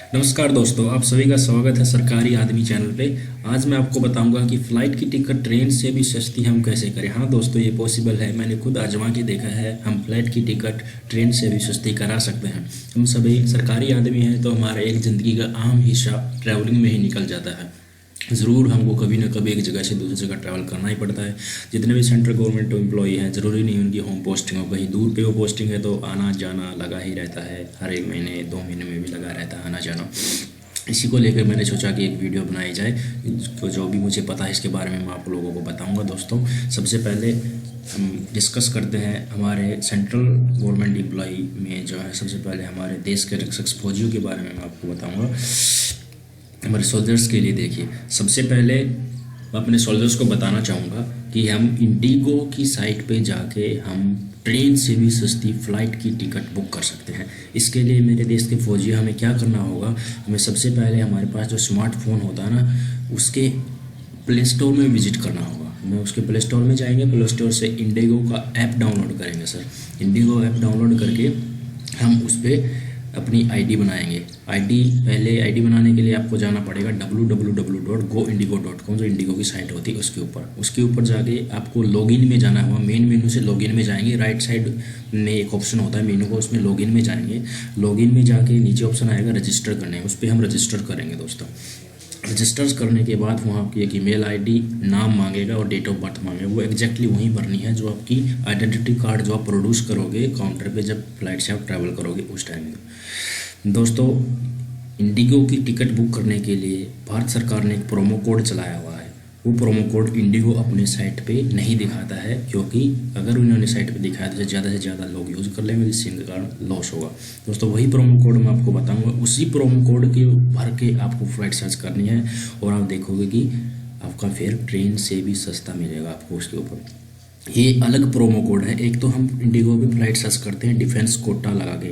नमस्कार दोस्तों, आप सभी का स्वागत है सरकारी आदमी चैनल पे। आज मैं आपको बताऊंगा कि फ़्लाइट की टिकट ट्रेन से भी सस्ती हम कैसे करें। हाँ दोस्तों, ये पॉसिबल है, मैंने खुद आजमा के देखा है। हम फ़्लाइट की टिकट ट्रेन से भी सस्ती करा सकते हैं। हम सभी सरकारी आदमी हैं तो हमारा एक ज़िंदगी का अहम हिस्सा ट्रैवलिंग में ही निकल जाता है। ज़रूर हमको कभी ना कभी एक जगह से दूसरी जगह ट्रैवल करना ही पड़ता है। जितने भी सेंट्रल गवर्नमेंट एम्प्लॉई हैं, ज़रूरी नहीं उनकी होम पोस्टिंग हो, कहीं दूर पे वो पोस्टिंग है तो आना जाना लगा ही रहता है। हर एक महीने 2 महीने में भी लगा रहता है आना जाना। इसी को लेकर मैंने सोचा कि एक वीडियो बनाई जाए, तो जो भी मुझे पता है इसके बारे में मैं आप लोगों को बताऊंगा। दोस्तों, सबसे पहले हम डिस्कस करते हैं हमारे सेंट्रल गवर्नमेंट एम्प्लॉई में जो है। सबसे पहले हमारे देश के रक्षक फौजियों के बारे में मैं आपको बताऊंगा। हमारे सोल्जर्स के लिए देखिए, सबसे पहले मैं अपने सोल्जर्स को बताना चाहूँगा कि हम इंडिगो की साइट पे जाके हम ट्रेन से भी सस्ती फ़्लाइट की टिकट बुक कर सकते हैं। इसके लिए मेरे देश के फौजी, हमें क्या करना होगा, हमें सबसे पहले हमारे पास जो स्मार्टफोन होता है ना, उसके प्ले स्टोर में विजिट करना होगा। हमें उसके प्ले स्टोर में जाएंगे, प्ले स्टोर से इंडिगो का ऐप डाउनलोड करेंगे। सर, इंडिगो ऐप डाउनलोड करके हम उस पर अपनी आईडी बनाएंगे। पहले आईडी बनाने के लिए आपको जाना पड़ेगा www.goindigo.com, जो इंडिगो की साइट होती है उसके ऊपर जाके आपको लॉगिन में जाना होगा। मेन मेनू से लॉगिन में जाएंगे, राइट साइड में एक ऑप्शन होता है मेनू का, उसमें लॉगिन में जाएंगे। लॉगिन में जाके नीचे ऑप्शन आएगा रजिस्टर करने, उस पर हम रजिस्टर करेंगे। दोस्तों, रजिस्टर्स करने के बाद वहाँ आपकी एक ईमेल आईडी, नाम मांगेगा और डेट ऑफ बर्थ मांगेगा। वो एग्जैक्टली वही भरनी है जो आपकी आइडेंटिटी कार्ड जो आप प्रोड्यूस करोगे काउंटर पे जब फ्लाइट से आप ट्रैवल करोगे उस टाइम में। दोस्तों, इंडिगो की टिकट बुक करने के लिए भारत सरकार ने एक प्रोमो कोड चलाया हुआ है। वो प्रोमो कोड इंडिगो अपने साइट पे नहीं दिखाता है, क्योंकि अगर उन्होंने साइट पे दिखाया तो ज़्यादा से ज़्यादा लोग यूज़ कर लेंगे, जिससे इनके कारण लॉस होगा। दोस्तों, वही प्रोमो कोड मैं आपको बताऊंगा, उसी प्रोमो कोड के भर के आपको फ्लाइट सर्च करनी है और आप देखोगे कि आपका फेयर ट्रेन से भी सस्ता मिलेगा आपको उसके ऊपर। ये अलग प्रोमो कोड है। एक तो हम इंडिगो पे फ्लाइट सर्च करते हैं डिफेंस कोटा लगा के,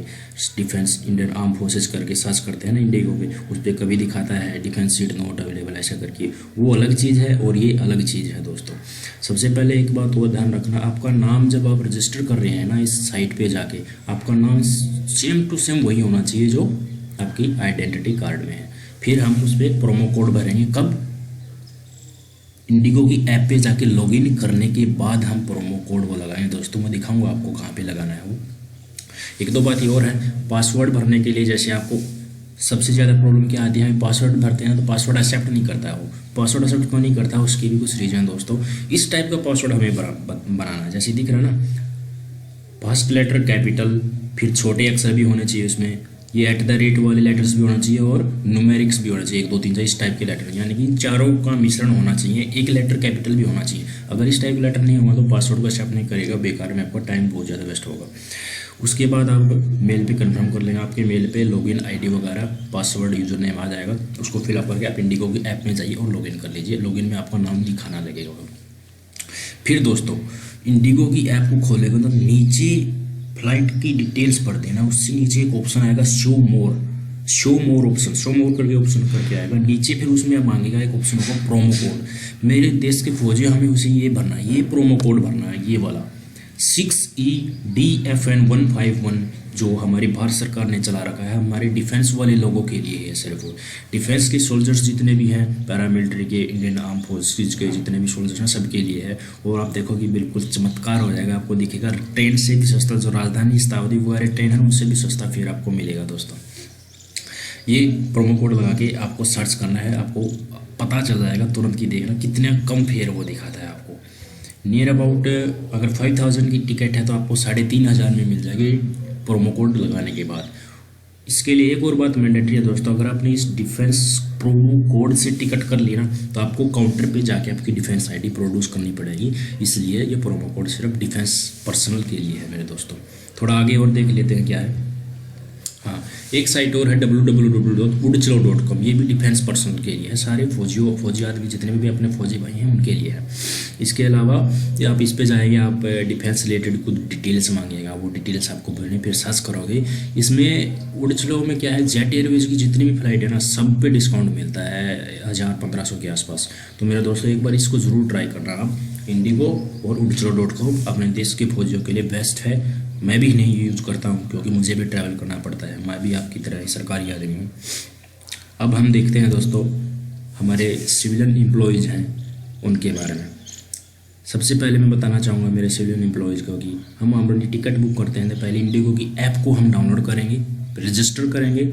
डिफेंस इंडियन आर्म फोर्सेज करके सर्च करते हैं ना इंडिगो पे, उस पर कभी दिखाता है डिफेंस सीट नॉट अवेलेबल ऐसा करके। वो अलग चीज़ है और ये अलग चीज़ है। दोस्तों, सबसे पहले एक बात वो ध्यान रखना, आपका नाम जब आप रजिस्टर कर रहे हैं ना इस साइट पे जाके, आपका नाम सेम टू सेम वही होना चाहिए जो आपकी आइडेंटिटी कार्ड में है। फिर हम उस पर प्रोमो कोड भरेंगे। कब? इंडिगो की ऐप पे जाके लॉगिन करने के बाद हम प्रोमो कोड वो लगाएंगे। दोस्तों, मैं दिखाऊंगा आपको कहाँ पे लगाना है वो। एक दो बात ये और है, पासवर्ड भरने के लिए जैसे आपको सबसे ज़्यादा प्रॉब्लम क्या आती है, हम पासवर्ड भरते हैं तो पासवर्ड एक्सेप्ट नहीं करता है। वो पासवर्ड एक्सेप्ट क्यों नहीं करता, उसकी भी कुछ रीज़न। दोस्तों, इस टाइप का पासवर्ड हमें बनाना है, जैसे दिख रहा है ना, फर्स्ट लेटर कैपिटल, फिर छोटे अक्षर भी होने चाहिए उसमें, ये @ वाले लेटर्स भी होना चाहिए और न्यूमेरिक्स भी होना चाहिए, 1 2 3 4 इस टाइप के लेटर, यानी कि चारों का मिश्रण होना चाहिए। एक लेटर कैपिटल भी होना चाहिए। अगर इस टाइप का लेटर नहीं होगा तो पासवर्ड को एक्सेप्ट नहीं करेगा, बेकार में आपका टाइम बहुत ज़्यादा वेस्ट होगा। उसके बाद आप मेल पे कंफर्म कर लेंगे, आपके मेल पे लॉगिन आईडी वगैरह पासवर्ड यूजर नेम आ जाएगा, उसको फिलअप करके आप इंडिगो की ऐप में जाइए और लॉगिन कर लीजिए। लॉगिन में आपका नाम दिखाना लगेगा। फिर दोस्तों, इंडिगो की ऐप को खोलेगा तो नीचे फ्लाइट की डिटेल्स पढ़ देना, उससे नीचे एक ऑप्शन आएगा शो मोर ऑप्शन, शो मोर करके ऑप्शन करके आएगा नीचे। फिर उसमें मांगेगा एक ऑप्शन होगा प्रोमो कोड। मेरे देश के फौजी, हमें उसे ये भरना है, ये प्रोमो कोड भरना है, ये वाला 6EDFN151, जो हमारी भारत सरकार ने चला रखा है हमारे डिफेंस वाले लोगों के लिए है। सिर्फ डिफेंस के सोल्जर्स जितने भी हैं, पैरामिलिट्री के, इंडियन आर्म फोर्सेज के जितने भी सोल्जर्स हैं, सबके लिए है। और आप देखो कि बिल्कुल चमत्कार हो जाएगा, आपको दिखेगा ट्रेन से भी सस्ता, जो राजधानी शताब्दी वगैरह ट्रेन है उनसे भी सस्ता फेयर आपको मिलेगा। दोस्तों, ये प्रोमो कोड लगा के आपको सर्च करना है, आपको पता चल जाएगा तुरंत की, देखना कितने कम फेयर वो दिखाता है आपको। नियर अबाउट अगर 5000 की टिकट है तो आपको 3500 में मिल जाएगी प्रोमो कोड लगाने के बाद। इसके लिए एक और बात मैंडेटरी है दोस्तों, अगर आपने इस डिफेंस प्रोमो कोड से टिकट कर ली ना तो आपको काउंटर पे जाके आपकी डिफेंस आईडी प्रोड्यूस करनी पड़ेगी। इसलिए ये प्रोमो कोड सिर्फ डिफेंस पर्सनल के लिए है मेरे दोस्तों। थोड़ा आगे और देख लेते हैं क्या है। हाँ, एक साइट और है www.udchalo.com, ये भी डिफेंस पर्सनल के लिए है, सारे फौजी आदमी जितने भी अपने फौजी भाई हैं उनके लिए है। इसके अलावा आप इस पे जाएंगे, आप डिफेंस रिलेटेड कुछ डिटेल्स मांगेगा, वो डिटेल्स आपको भरने, फिर सर्च करोगे। इसमें उड़चलो में क्या है, जेट एयरवेज की जितनी भी फ्लाइट है ना, सब पे डिस्काउंट मिलता है 1000-1500 के आसपास। तो मेरे दोस्तों, एक बार इसको ज़रूर ट्राई करना। आप इंडिगो और udchalo.com अपने देश के फौजियों के लिए बेस्ट है। मैं भी नहीं यूज़ करता हूँ क्योंकि मुझे भी ट्रैवल करना पड़ता है, मैं भी आपकी तरह ही सरकारी आदमी हूँ। अब हम देखते हैं दोस्तों हमारे सिविलियन एम्प्लॉयज़ हैं उनके बारे में। सबसे पहले मैं बताना चाहूँगा मेरे सिविलियन एम्प्लॉयज़ को कि हम अपनी टिकट बुक करते हैं तो पहले इंडिगो की ऐप को हम डाउनलोड करेंगे, रजिस्टर करेंगे।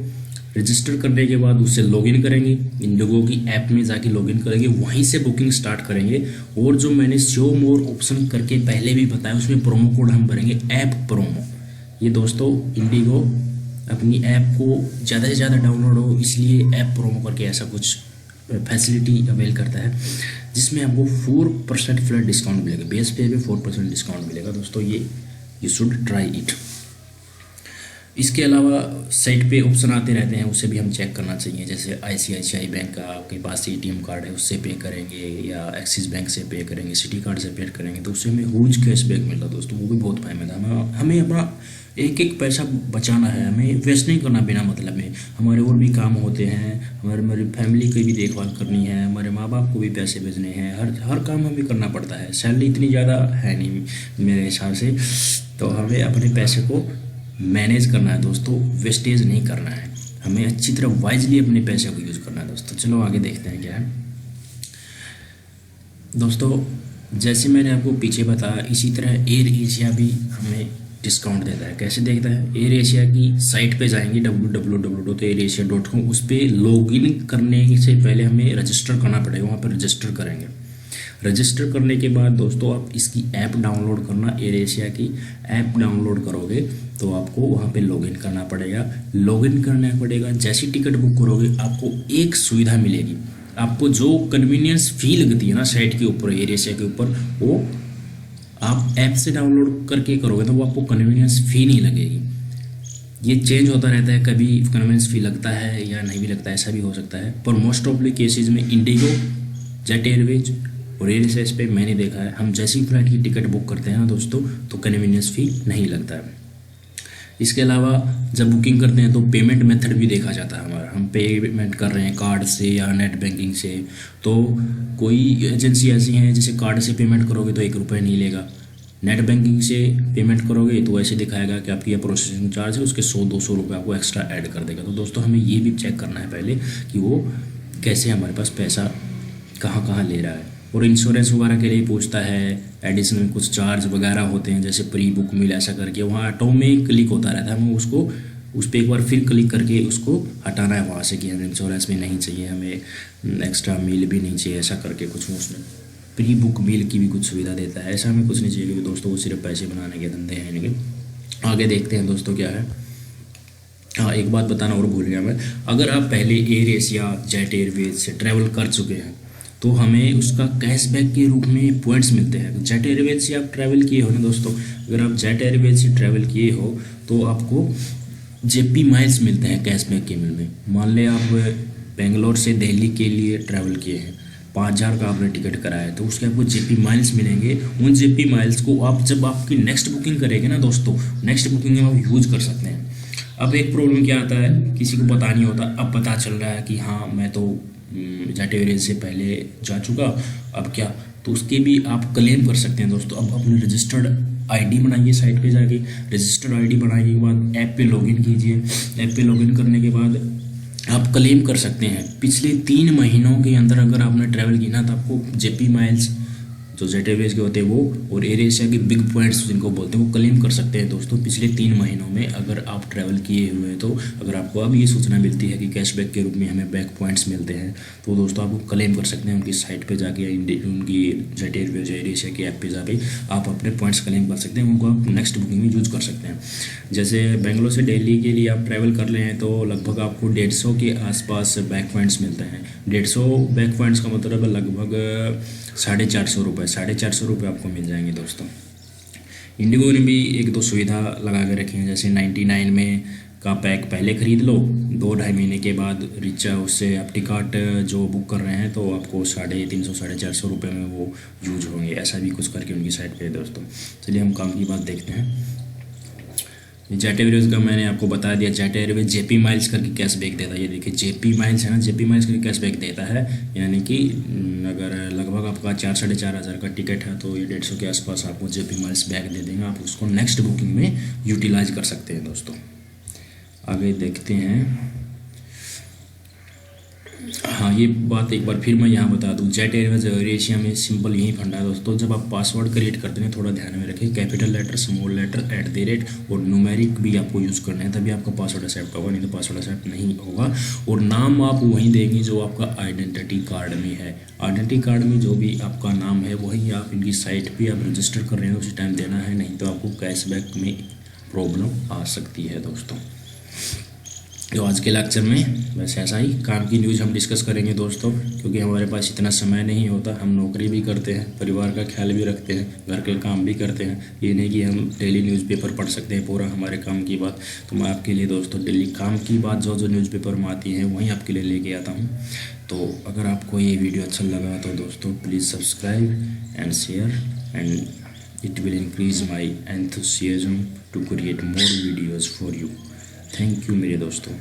रजिस्टर करने के बाद उससे लॉगिन करेंगे, इंडिगो की ऐप में जाके लॉगिन करेंगे, वहीं से बुकिंग स्टार्ट करेंगे। और जो मैंने शो मोर ऑप्शन करके पहले भी बताया उसमें प्रोमो कोड हम भरेंगे ऐप प्रोमो। ये दोस्तों इंडिगो अपनी ऐप को ज़्यादा से ज़्यादा डाउनलोड हो इसलिए ऐप प्रोमो करके ऐसा कुछ फैसिलिटी अवेल करता है, जिसमें आपको 4% फ्लैट डिस्काउंट मिलेगा। बेस पे 4% डिस्काउंट मिलेगा दोस्तों। ये यू शुड ट्राई इट। इसके अलावा साइट पे ऑप्शन आते रहते हैं, उसे भी हम चेक करना चाहिए। जैसे ICICI बैंक का आपके पास ATM कार्ड है उससे पे करेंगे, या एक्सिस बैंक से पे करेंगे, सिटी कार्ड से पे करेंगे तो उससे हमें ह्यूज कैशबैक मिलता है दोस्तों। वो भी बहुत फायदा है। हमें अपना एक एक पैसा बचाना है, हमें वेस्ट नहीं करना बिना मतलब में। हमारे और भी काम होते हैं, हमारी फैमिली की भी देखभाल करनी है, हमारे माँ बाप को भी पैसे भेजने हैं, हर काम हमें करना पड़ता है। सैलरी इतनी ज़्यादा है नहीं मेरे हिसाब से, तो हमें अपने पैसे को मैनेज करना है दोस्तों, वेस्टेज नहीं करना है। हमें अच्छी तरह वाइजली अपने पैसे को यूज़ करना है दोस्तों। चलो आगे देखते हैं क्या है दोस्तों। जैसे मैंने आपको पीछे बताया इसी तरह एयर एशिया भी हमें डिस्काउंट देता है। कैसे देखता है? एयर एशिया की साइट पे जाएंगे www.airasia.com, उस पर लॉगिन करने से पहले हमें रजिस्टर करना पड़ेगा। वहाँ पर रजिस्टर करेंगे। रजिस्टर करने के बाद दोस्तों आप इसकी ऐप डाउनलोड करना, एयर एशिया की ऐप डाउनलोड करोगे तो आपको वहाँ पे लॉगिन करना पड़ेगा। लॉगिन करना पड़ेगा, जैसी टिकट बुक करोगे आपको एक सुविधा मिलेगी। आपको जो कन्वीनियंस फी लगती है ना साइट के ऊपर, एयर एशिया के ऊपर, वो आप ऐप से डाउनलोड करके करोगे तो वो आपको कन्वीनियंस फ़ी नहीं लगेगी। ये चेंज होता रहता है, कभी कन्वीनियंस फ़ी लगता है या नहीं भी लगता है, ऐसा भी हो सकता है। पर मोस्ट ऑफली केसेज में इंडिगो, जेट एयरवेज और एयर एशिया पे मैंने देखा है, हम जैसी फ्लाइट की टिकट बुक करते हैं ना दोस्तों तो कन्वीनियंस फ़ी नहीं लगता है। इसके अलावा जब बुकिंग करते हैं तो पेमेंट मेथड भी देखा जाता है हमारा, हम पेमेंट कर रहे हैं कार्ड से या नेट बैंकिंग से। तो कोई एजेंसी ऐसी हैं जैसे कार्ड से पेमेंट करोगे तो 1 रुपये नहीं लेगा, नेट बैंकिंग से पेमेंट करोगे तो ऐसे दिखाएगा कि आपकी प्रोसेसिंग चार्ज है, उसके 100-200 रुपये आपको एक्स्ट्रा ऐड कर देगा। तो दोस्तों हमें ये भी चेक करना है पहले कि वो कैसे हमारे पास पैसा कहाँ ले रहा है। और इंश्योरेंस वगैरह के लिए पूछता है, एडिशनल कुछ चार्ज वगैरह होते हैं जैसे प्री बुक मिल ऐसा करके, वहाँ ऑटो में क्लिक होता रहता है। हमें उसको उस पर एक बार फिर क्लिक करके उसको हटाना है वहाँ से कि हमें इंश्योरेंस में नहीं चाहिए, हमें एक्स्ट्रा मील भी नहीं चाहिए, ऐसा करके कुछ उसमें प्री बुक मील की भी कुछ सुविधा देता है। ऐसा हमें कुछ नहीं चाहिए क्योंकि दोस्तों वो सिर्फ पैसे बनाने के धंधे हैं। लेकिन आगे देखते हैं दोस्तों क्या है। हाँ, एक बात बताना और भूल गया मैं, अगर आप पहले एयर एशिया, जेट एयरवेज से ट्रैवल कर चुके हैं तो हमें उसका कैशबैक के रूप में पॉइंट्स मिलते हैं। जेट एयरवेज से आप ट्रैवल किए हो ना दोस्तों, अगर आप जेट एयरवेज से ट्रैवल किए हो तो आपको JP माइल्स मिलते हैं कैशबैक के मिल में। मान लें आप बेंगलोर से दिल्ली के लिए ट्रैवल किए हैं, 5000 का आपने टिकट कराया है तो उसके आपको JP माइल्स मिलेंगे। उन JP माइल्स को आप जब आपकी नेक्स्ट बुकिंग करेंगे ना दोस्तों, नेक्स्ट बुकिंग में आप यूज कर सकते हैं। अब एक प्रॉब्लम क्या आता है, किसी को पता नहीं होता, अब पता चल रहा है कि हाँ मैं तो जेट एयरवेज से पहले जा चुका, अब क्या, तो उसके भी आप क्लेम कर सकते हैं दोस्तों। अब अपने रजिस्टर्ड ID बनाइए, साइट पे जाके रजिस्टर्ड ID बनाने के बाद ऐप पे लॉगिन कीजिए। ऐप पे लॉगिन करने के बाद आप क्लेम कर सकते हैं। पिछले 3 महीनों के अंदर अगर आपने ट्रैवल किया ना तो आपको JP माइल्स जो जेट एयरवेज के होते हैं वो और एयर एशिया के बिग पॉइंट्स जिनको बोलते हैं वो क्लेम कर सकते हैं दोस्तों। पिछले 3 महीनों में अगर आप ट्रैवल किए हुए हैं तो अगर आपको अब ये सूचना मिलती है कि कैशबैक के रूप में हमें बैक पॉइंट्स मिलते हैं तो दोस्तों आप क्लेम कर सकते हैं उनकी साइट पे जाके, उनकी जेट एयरवेज, एयर एशिया की ऐप पे जाके आप अपने पॉइंट्स क्लेम कर सकते हैं। उनको आप नेक्स्ट बुकिंग में यूज कर सकते हैं। जैसे बेंगलोर से दिल्ली के लिए आप ट्रैवल कर रहे हैं तो लगभग आपको 150 के आसपास बैक पॉइंट्स मिलते हैं। 150 बैक पॉइंट्स का मतलब लगभग 450 रुपये, 450 रुपये आपको मिल जाएंगे दोस्तों। इंडिगो ने भी 1-2 सुविधा लगा के रखी हैं, जैसे 99 में का पैक पहले ख़रीद लो, 2-2.5 महीने के बाद उससे आप टिकट जो बुक कर रहे हैं तो आपको 350-450 रुपये में वो यूज होंगे। ऐसा भी कुछ करके उनकी साइट पे है दोस्तों। चलिए हम काम की बात देखते हैं। जेट एयरवेज का मैंने आपको बता दिया, जेट एयरवेज JP माइल्स करके कैशबैक देता है। ये देखिए JP माइल्स है ना, JP माइल्स करके कैशबैक देता है, यानी कि अगर लगभग आपका 4-4.5 हज़ार का टिकट है तो ये 150 के आसपास आपको JP माइल्स बैक दे देंगे। आप उसको नेक्स्ट बुकिंग में यूटिलाइज कर सकते हैं दोस्तों। आगे देखते हैं। हाँ, ये बात एक बार फिर मैं यहाँ बता दूँ, जेट एयरवेज एयर एशिया में सिंपल यही फंडा है दोस्तों। जब आप पासवर्ड क्रिएट करते हैं थोड़ा ध्यान में रखें, कैपिटल लेटर, स्मॉल लेटर, @ और न्यूमेरिक भी आपको यूज़ करना है, तभी आपका पासवर्ड एक्सेप्ट होगा, नहीं तो पासवर्ड एक्सेप्ट नहीं होगा। और नाम आप वहीं देंगे जो आपका आइडेंटिटी कार्ड में है। आइडेंटिटी कार्ड में जो भी आपका नाम है वही आप इनकी साइट पर आप रजिस्टर कर रहे हैं उसी टाइम देना है, नहीं तो आपको कैशबैक में प्रॉब्लम आ सकती है दोस्तों। तो आज के लेक्चर में बस ऐसा ही काम की न्यूज़ हम डिस्कस करेंगे दोस्तों, क्योंकि हमारे पास इतना समय नहीं होता। हम नौकरी भी करते हैं, परिवार का ख्याल भी रखते हैं, घर के काम भी करते हैं। ये नहीं कि हम डेली न्यूज़पेपर पढ़ सकते हैं पूरा हमारे काम की बात। तो मैं आपके लिए दोस्तों डेली काम की बात जो न्यूज़पेपर में आती है वहीं आपके लिए लेके आता हूँ। तो अगर आपको ये वीडियो अच्छा लगा तो दोस्तों please subscribe and share, and it will increase my enthusiasm to create more videos for you. Thank you मेरे दोस्तों।